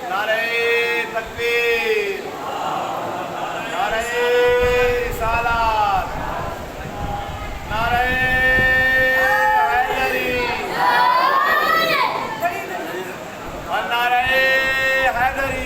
نعرہ تکبیر، نعرہ رسالت، نعرہ حیدری، اور نعرہ حیدری۔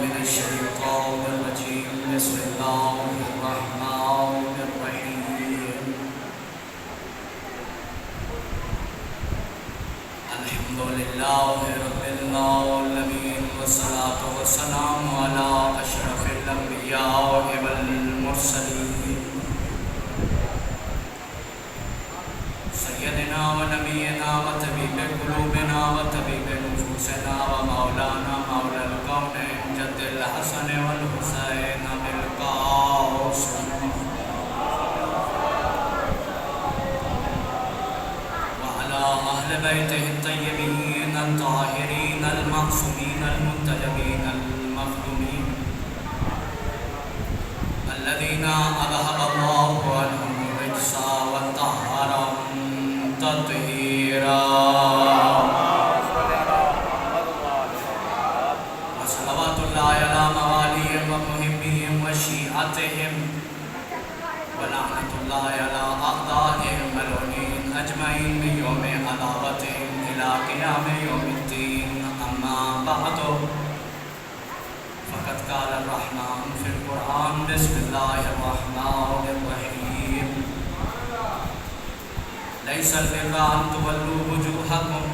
من الشيطان الرجيم بسم الله الرحمن الرحيم الحمد لله رب العالمين والصلاة والسلام على أشرف الأنبياء والمرسلين سيدنا ونبينا وطبيب قلوبنا وطبيب نفوسنا ومولانا مولى الكونين جد الحسن والحسين بالقاسم وعلى أهل بيته الطيبين الطاهرين المعصومين المنتجبين المخدومين الذين أذهب الله عنهم الرجس وطهرهم تطهيرا وصلوات الله على مواليهم ومحبيهم وشيعتهم ولعنة الله على أعدائهم ملعونين أجمعين من يوم عداوتهم إلى قيام يوم الدين أما بعد فقد قال الرحمن في القرآن بسم الله الرحمن الرحيم ليس البر أن تولوا وجوهكم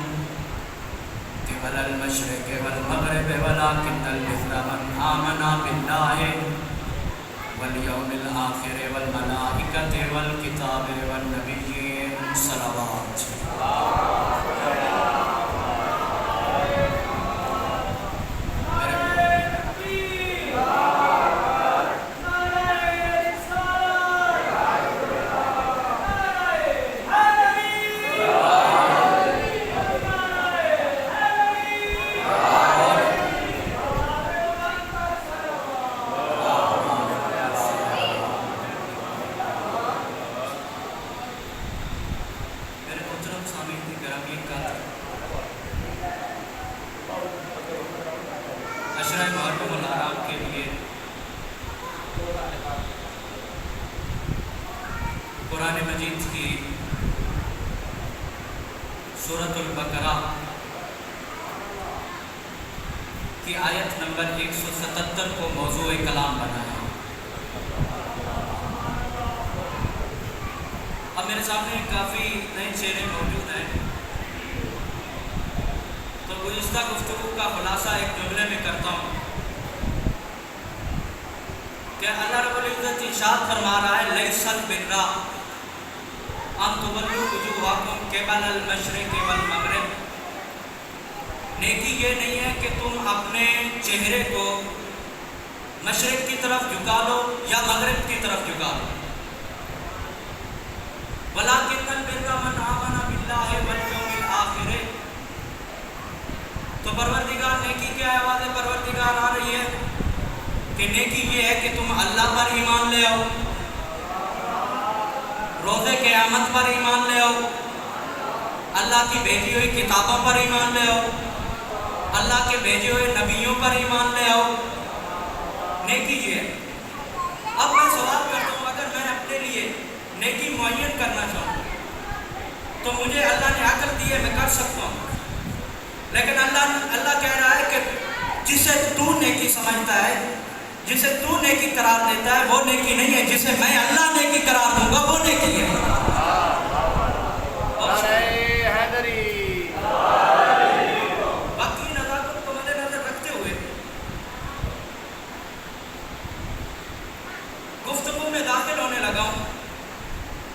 قبل المشرق والمغرب ولكن البر من آمن بالله واليوم الآخر والملائكة والكتاب والنبيين صلوات عشرہ محرم الحرام کے لیے قرآن مجید کی سورۃ البقرہ کی آیت نمبر 177 کو موضوع کلام بنایا۔ اب میرے سامنے کافی نئے چہرے موجود ہیں، تو گزشتہ گفتگو کا خلاصہ ایک جملے میں کرتا ہوں کہ اللہ رب العزت ارشاد فرما رہا ہے لیس البر ان تولوا وجوہکم قبل المشرق والمغرب، نیکی یہ نہیں ہے کہ تم اپنے چہرے کو مشرق کی طرف جھکا لو یا مغرب کی طرف جھکا لو، ولکن البر من آمن باللہ والیوم الآخر۔ تو پروردگار نیکی کیا ہے؟ آواز پروردگار آ رہی ہے کہ نیکی یہ ہے کہ تم اللہ پر ایمان لے آؤ، روز قیامت پر ایمان لے آؤ، اللہ کی بھیجی ہوئی کتابوں پر ایمان لے آؤ، اللہ کے بھیجے ہوئے نبیوں پر ایمان لے آؤ، نیکی یہ ہے۔ اب میں سوال کرتا ہوں، اگر میں اپنے لیے نیکی معین کرنا چاہوں تو مجھے اللہ نے عقل دی ہے، میں کر سکتا ہوں، لیکن اللہ کہہ رہا ہے کہ جسے تو نیکی سمجھتا ہے، جسے تو نیکی قرار دیتا ہے وہ نیکی نہیں ہے، جسے میں اللہ نیکی قرار دوں گا وہ نیکی ہے۔ نعرہ حیدری،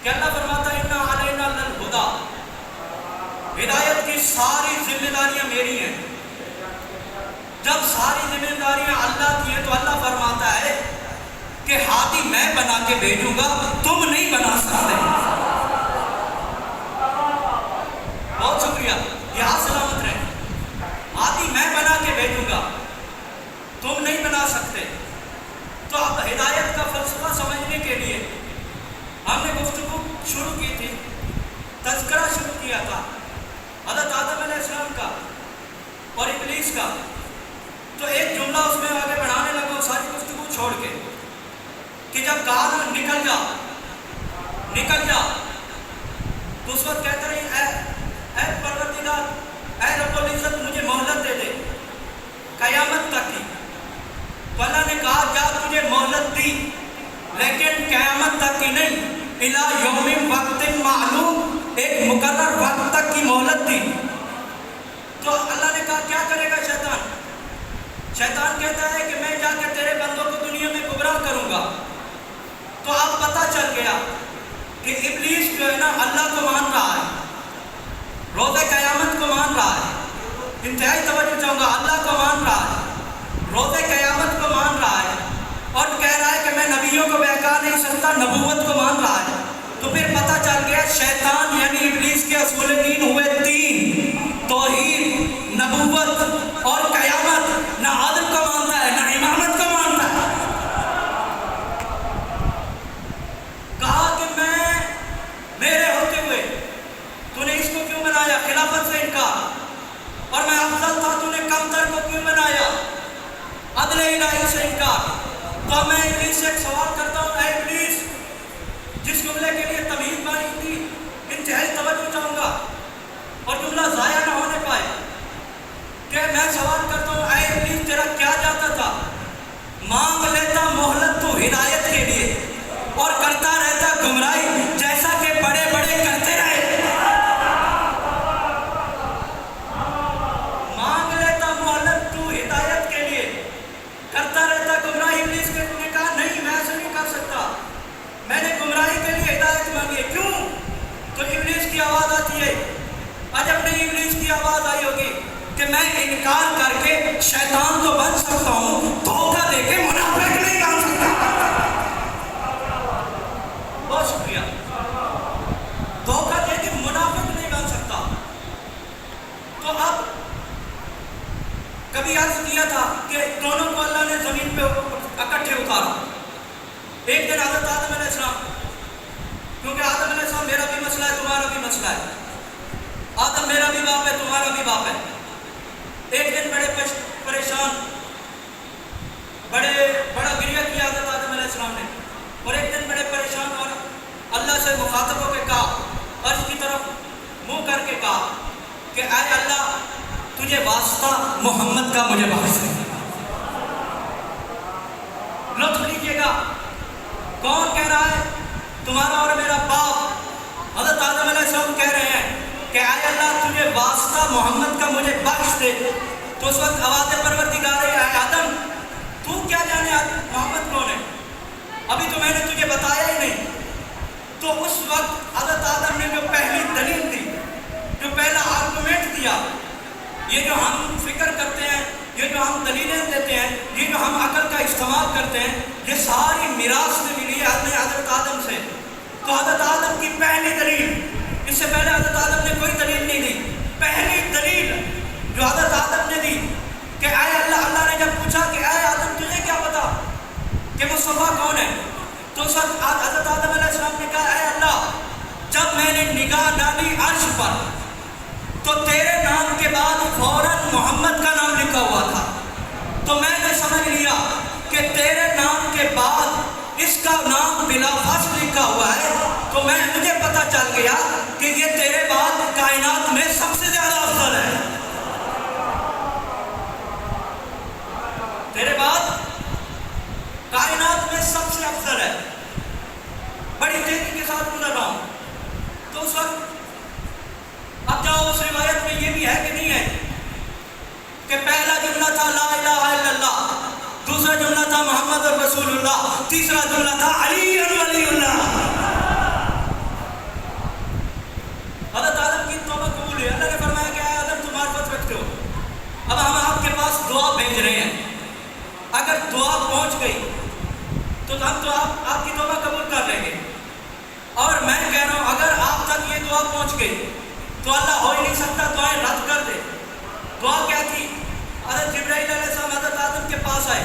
کہ اللہ فرماتا ہے اِنَّا عَلَيْنَا لَلْهُدَى، ہدایت کی ساری ذمہ داریاں میری ہیں۔ جب ساری ذمہ داریاں اللہ کی ہیں تو اللہ فرماتا ہے کہ ہادی میں بنا کے بھیجوں گا، تم نہیں بنا سکتے۔ بہت شکریہ، یہاں سلامت رہیں۔ ہادی میں بنا کے بھیجوں گا، تم نہیں بنا سکتے۔ تو اب ہدایت کا فلسفہ سمجھنے کے لیے ہم نے گفتگو شروع کی تھی، تذکرہ شروع کیا تھا حضرت آدم علیہ السلام کا اور ابلیس کا۔ تو ایک جملہ اس میں آگے بڑھانے لگا وہ ساری گفتگو چھوڑ کے کہ جب کہا نا نکل جا، تو اس وقت کہتا رہی اے پروردگار، اے رب العزت مجھے مہلت دے دے قیامت تک کی۔ تو اللہ نے کہا جا تجھے مہلت دی، لیکن قیامت تک کی نہیں، الی یوم وقت معلوم، ایک مقرر وقت تک کی مہلت دی۔ تو اللہ نے کہا کیا کرے گا شیطان؟ شیطان کہتا ہے کہ میں جا کے تیرے بندوں کو دنیا میں گمراہ کروں گا۔ تو اب پتہ چل گیا کہ ابلیس جو ہے نا اللہ کو مان رہا ہے، روز قیامت کو مان رہا ہے، انتہائی توجہ چاہوں گا، اللہ کو مان رہا ہے، روز قیامت کو مان رہا ہے، اور کہہ رہا ہے کہ میں نبیوں کو بہکا نہیں سکتا، نبوت کو مان رہا ہے۔ تو پھر پتہ چل گیا شیطان یعنی ابلیس کے اصول دین ہوئے تین، توحید، نبوت اور قیامت۔ نہ آدم کو مانتا ہے، نہ امامت کو مانتا ہے۔ کہا کہ میرے ہوتے ہوئے تو نے اس کو کیوں بنایا؟ خلافت سے انکار، اور میں افضل تھا تو نے کمتر کو کیوں بنایا؟ عدل الہی سے انکار۔ تو میں ابلیس سے ایک سوال کرتا ہوں، اے ابلیس، جس جملے کے لیے تمہید بانی تھی، انتہائی توجہ چاہوں گا اور جملہ ضائع نہ ہونے پائے، کہ میں سوال کرتا ہوں اے ابلیس تیرا کیا جاتا تھا؟ مانگ لیتا مہلت تو ہدایت کے لیے اور کرتا رہتا گمراہی جیسا کہ بڑے بڑے کرتے رہے۔ مانگ لیتا مہلت تو ہدایت کے لیے، کرتا رہتا گمراہی۔ ابلیس نے کہا نہیں، میں ایسا نہیں کر سکتا، میں نے گمراہی کے لیے ہدایت مانگی ہے۔ کیوں؟ تو ابلیس کی آواز آتی ہے، عجب نہیں ابلیس کی آواز آئی ہوگی کہ میں انکار کر کے شیطان تو بن سکتا ہوں، دھوکہ دے کے منافق نہیں بن سکتا۔ بہت شکریہ، دھوکہ دے کے منافق نہیں بن سکتا۔ تو اب کبھی عرض کیا تھا کہ دونوں کو اللہ نے زمین پہ اکٹھے اتارا۔ ایک دن حضرت آدم علیہ السلام، کیونکہ آدم علیہ السلام میرا بھی مسئلہ ہے تمہارا بھی مسئلہ ہے، آدم میرا بھی باپ ہے تمہارا بھی باپ ہے۔ ایک دن بڑے پریشان، بڑا گریہ کیا حضرت آدم علیہ السلام نے، اور ایک دن بڑے پریشان اور اللہ سے مخاطب ہو کے کہا، عرش کی طرف منہ کر کے کہا کہ اے اللہ تجھے واسطہ محمد کا مجھے بخش دے۔ لطف لیجیے گا، کون کہہ رہا ہے؟ تمہارا اور میرا باپ حضرت آدم علیہ السلام کہہ رہے ہیں کہ اے اللہ تجھے واسطہ محمد کا مجھے بخش دے۔ تو اس وقت آواز پروردگار ہے، اے آدم تو کیا جانے محمد کون ہے؟ ابھی تو میں نے تجھے بتایا ہی نہیں۔ تو اس وقت حضرت آدم نے جو پہلی دلیل دی، جو پہلا آرگومنٹ دیا، یہ جو ہم فکر کرتے ہیں، یہ جو ہم دلیلیں دیتے ہیں، یہ جو ہم عقل کا استعمال کرتے ہیں، یہ ساری میراث میں ملی ہے حضرت آدم سے۔ تو حضرت آدم کی پہلی دلیل، اس سے پہلے حضرت آدم نے کوئی دلیل نہیں دی، پہلی دلیل جو حضرت آدم نے دی کہ اے اللہ نے جب پوچھا کہ اے آدم تجھے کیا پتا کہ مصطفیٰ کون ہے؟ تو اس وقت حضرت آدم علیہ السلام نے کہا اے اللہ جب میں نے نگاہ ڈالی عرش پر تو تیرے نام کے بعد فوراً محمد کا نام لکھا ہوا تھا، تو میں نے سمجھ لیا کہ تیرے نام کے بعد اس کا نام بلا فصل لکھا ہوا ہے، تو مجھے پتہ چل گیا کہ یہ تیرے بعد کائنات میں سب سے زیادہ افضل ہے، تیرے بعد کائنات میں سب سے افضل ہے۔ بڑی تیزی کے ساتھ گزر رہا ہوں، تو اس وقت اب جاؤ اس روایت میں یہ بھی ہے کہ نہیں ہے کہ پہلا جملہ تھا لا الہ الا اللہ، دوسرا جملہ تھا محمد رسول اللہ، تیسرا جملہ تھا علی ولی اللہ۔ دعا پہنچ گئی تو اللہ ہو ہی نہیں سکتا، دعائیں رد کر دے۔ دعا کیا تھی؟ حضرت جبرائیل علیہ السلام حضرت آدم کے پاس آئے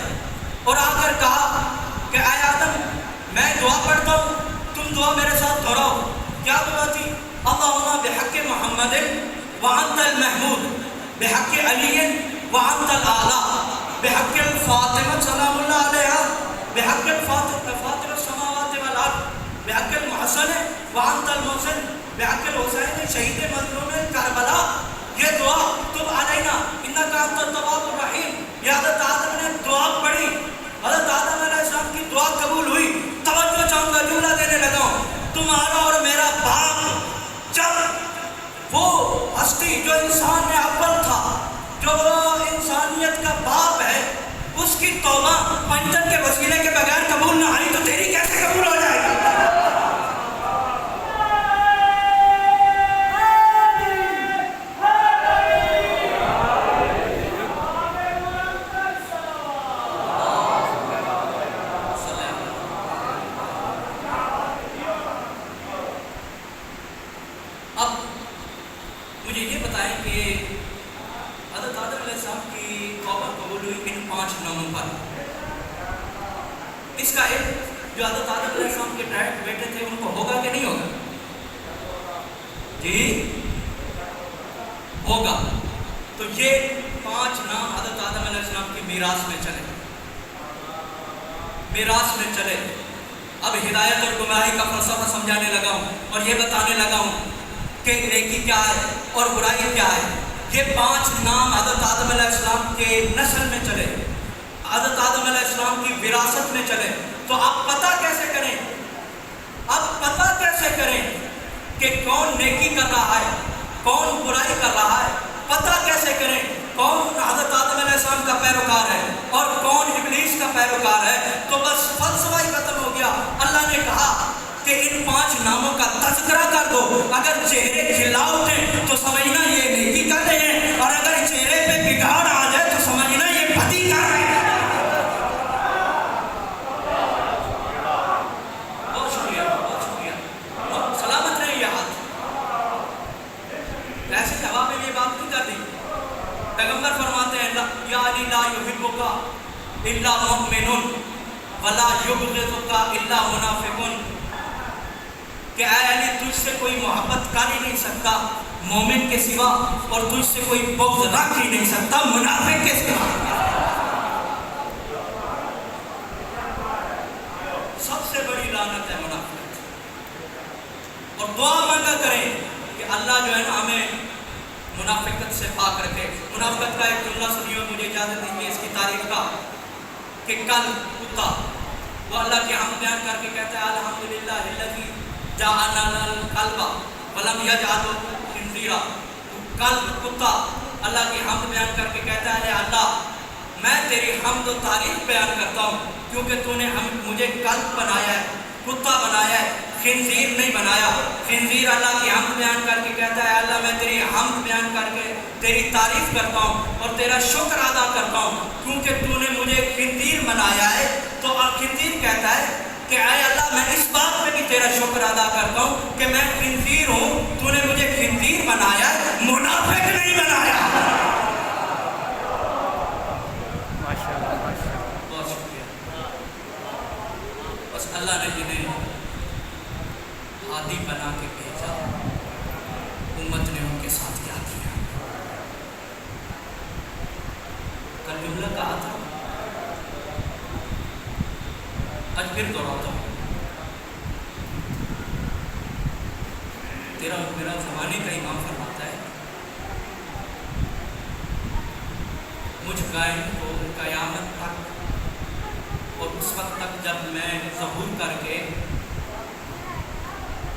اور آ کر کہا کہ اے آدم میں دعا پڑھتا ہوں، تم دعا میرے ساتھ دہراؤ۔ کیا دعا تھی؟ اللہم بحق محمد وانت المحمود، بحق علی وانت الاعلیٰ، بحق الفاطمہ سلام اللہ علیہا، بحق فاطر السماوات والارض، بحق المحسن وانت المحسن، بحق الحسین شہید مظلوم کربلا۔ یہ دعا تب علینا انک انت التواب الرحیم۔ یہ حضرت آدم نے دعا پڑھی، حضرت آدم علیہ السلام کی دعا قبول ہوئی۔ توجہ چاہوں گا، جملہ دینے لگا ہوں۔ تمہارا اور میرا باپ، جب وہ ہستی جو انسان میں اول تھا، جو انسانیت کا باپ ہے، اس کی توبہ پنجن کے وسیلے کے بغیر قبول نہ آئی تو تیری کیسے قبول ہو جائے گی؟ اب مجھے یہ بتائیں کہ حضرت آدم علیہ السلام کی توبہ قبول ہوئی ان 5 ناموں پر۔ اس کا علم جو حضرت آدم علیہ السلام کے بیٹے تھے ان کو ہوگا کہ نہیں ہوگا؟ جی ہوگا۔ تو یہ 5 نام حضرت آدم علیہ السلام کی میراث میں چلے، میراث میں چلے۔ اب ہدایت اور گمراہی کا فلسفہ سمجھانے لگا ہوں اور یہ بتانے لگا ہوں کہ نیکی کیا ہے اور برائی کیا ہے۔ یہ 5 نام حضرت آدم علیہ السلام کے نسل میں چلے، حضرت آدم علیہ السلام کی وراثت میں چلے۔ تو آپ پتہ کیسے کریں، اب پتہ کیسے کریں کہ کون نیکی کر رہا ہے، کون برائی کر رہا ہے؟ پتہ کیسے کریں کون حضرت آدم علیہ السلام کا پیروکار ہے اور کون ابلیس کا پیروکار ہے؟ تو بس فلسفہ ہی ختم ہو گیا۔ اللہ نے کہا کہ ان 5 ناموں کا تذکرہ کر دو، اگر چہرے کھلا اٹھیں تو سمجھنا یہ نیکی کر رہے ہیں، اور اگر چہرے پہ بگاڑ آ جائے تو سمجھنا یہ بدی کر رہے ہیں۔ بہت شکریہ، بہت شکریہ، سلامت رہے یہ ہاتھ۔ ایسے جواب میں یہ بات نہیں کر دی۔ پیغمبر فرماتے ہیں یا علی لا یحبک الا مؤمن ولا یبغضک الا منافق، کہ اے علی تجھ سے کوئی محبت کر ہی نہیں سکتا مومن کے سوا، اور تجھ سے کوئی بغض رکھ ہی نہیں سکتا منافق کے سوا۔ سب سے بڑی لعنت ہے منافقت۔ اور دعا مانگا کریں کہ اللہ جو ہے نا ہمیں منافقت سے پاک رکھے۔ منافقت کا ایک جملہ سنیے، مجھے اجازت دیجیے اس کی تعریف کا، کہ کل کتا وہ اللہ کی حمد بیان کر کے کہتا ہے الحمدللہ الذی جعلنا الکلب ولم یجعلہ خنزیرا۔ کلب کتا اللہ کی حمد بیان کر کے کہتا ہے اللہ میں تیری حمد و تعریف بیان کرتا ہوں کیونکہ تو نے مجھے کلب بنایا ہے، کتا بنایا ہے، خنزیر نہیں بنایا۔ خنزیر اللہ کی حمد بیان کر کے کہتا ہے اللہ میں تیری حمد بیان کر کے تیری تعریف کرتا ہوں اور تیرا شکر ادا کرتا ہوں کیونکہ تو نے مجھے خنزیر بنایا ہے۔ تو خنزیر کہتا ہے کہ اے اللہ میں اس بات پہ بھی تیرا شکر ادا کرتا ہوں کہ میں خنزیر ہوں، تو نے مجھے خنزیر بنایا، منافق نہیں بنایا۔ بہت شکریہ۔ بس اللہ نے جنہیں ہادی بنا کے بھیجا، امت نے ان کے ساتھ کیا کیا؟ کل جملہ کہا تھا، آج پھر دوہراتا ہوں، تیرا میرا زمانے کا امام فرماتا ہے مجھ قائم کو قیامت تک اور اس وقت تک جب میں ظہور کر کے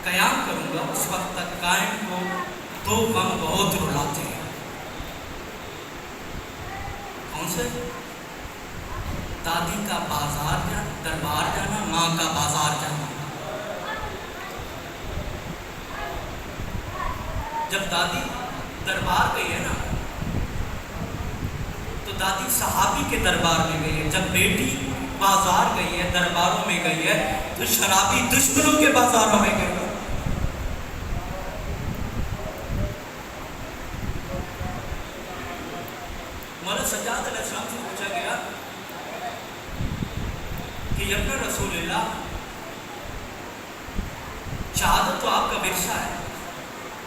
قیام کروں گا اس وقت تک قائم کو 2 غم بہت رلاتے ہیں۔ کون سے؟ دادی کا بازار جانا، دربار جانا، ماں کا بازار جانا۔ جب دادی دربار گئی ہے نا تو دادی صحابی کے دربار میں گئی ہے، جب بیٹی بازار گئی ہے، درباروں میں گئی ہے، تو شرابی دشمنوں کے بازاروں میں گئی ہے۔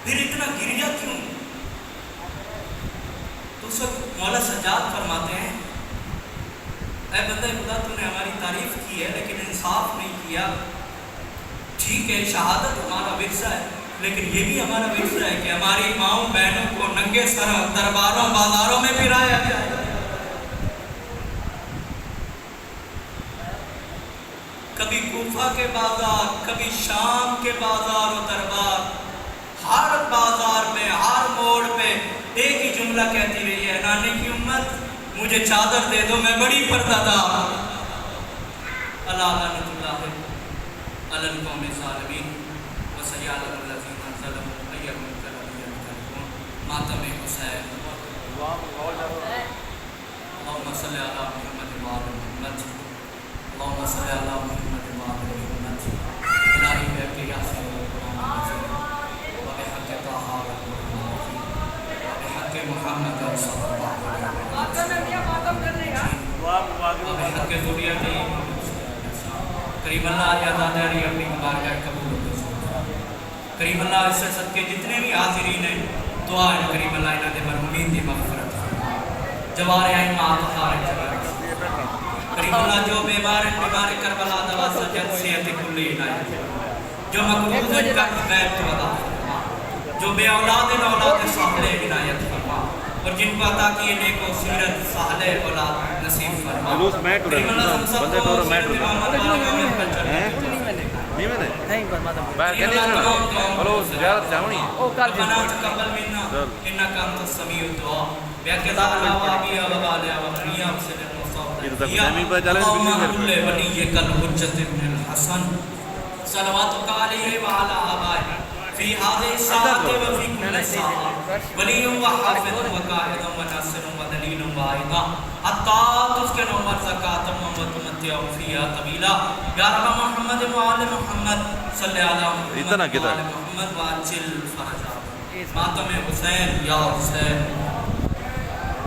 پھر اتنا گریا کیوں؟ تو اس وقت مولا سجاد فرماتے ہیں اے بندہ خدا تو نے ہماری تعریف کی ہے لیکن انصاف نہیں کیا. ٹھیک ہے شہادت ہمارا ورثہ ہے لیکن یہ بھی ہمارا ورثہ ہے کہ ہماری ماؤں بہنوں کو ننگے سر درباروں بازاروں میں پھرایا جائے. کبھی کوفہ کے بازار، کبھی شام کے بازار و دربار، ہر بازار میں ہر موڑ پہ ایک ہی جملہ کہتی رہی ہے نانے کی امت مجھے چادر دے دو میں بڑی پردہ دار. اللہ لعنت اللہ علی القوم الظالمین وسیعلم الذین ظلموا ایہم الذین ینقلبون. ماتم حسین اللہم صلی علی محمد وآل محمد اللہم صلی علی محمد وآل محمد. الہی ہے کہ یاسین القرآن العظیم وبحق طہ وبحق محمد صلی اللہ علیہ وسلم وبحق ذریت کریم اللہ علی اپنی بارگاہ قبول ہو. کریم اللہ اس سے صدقے جتنے بھی حاضرین ہیں دعا ہے کریم اللہ انہاں دے مرحومین دی مغفرت جوار ائمہ اطہار کریم اللہ جو بیمار ہیں بیمار کربلا دوا سجد صحت کلی عنایت جو مقروض ہیں قرض غیب تو ادا فرما جو بے اولاد ہیں اولاد صالح عنایت فرما اور جن کو عطا کیے نیک و سیرت صالح اولاد نصیب فرما. کریم اللہ ہم سب کو سیرت محمد والے نہیں میں نے نہیں بس باہر کہنے ہلو زیارت جاؤنی ہے ربنا تقبل منا انك انت السميع الدعاء بقضاء الوابي والعليا والريا وسلم اللهم كل وليك الحجة ابن الحسن صلواتك عليه وعلى آبائه في هذه الساعة وفي كل ساعة ولي وحافظ وقائد وناصر ودليل وعيدا حتى تسكن مرزقات وتمتع فيها طويلا يا رب محمد وآل محمد صلی علی محمد وآل محمد وعجل فرجا. ماتم حسین یا حسین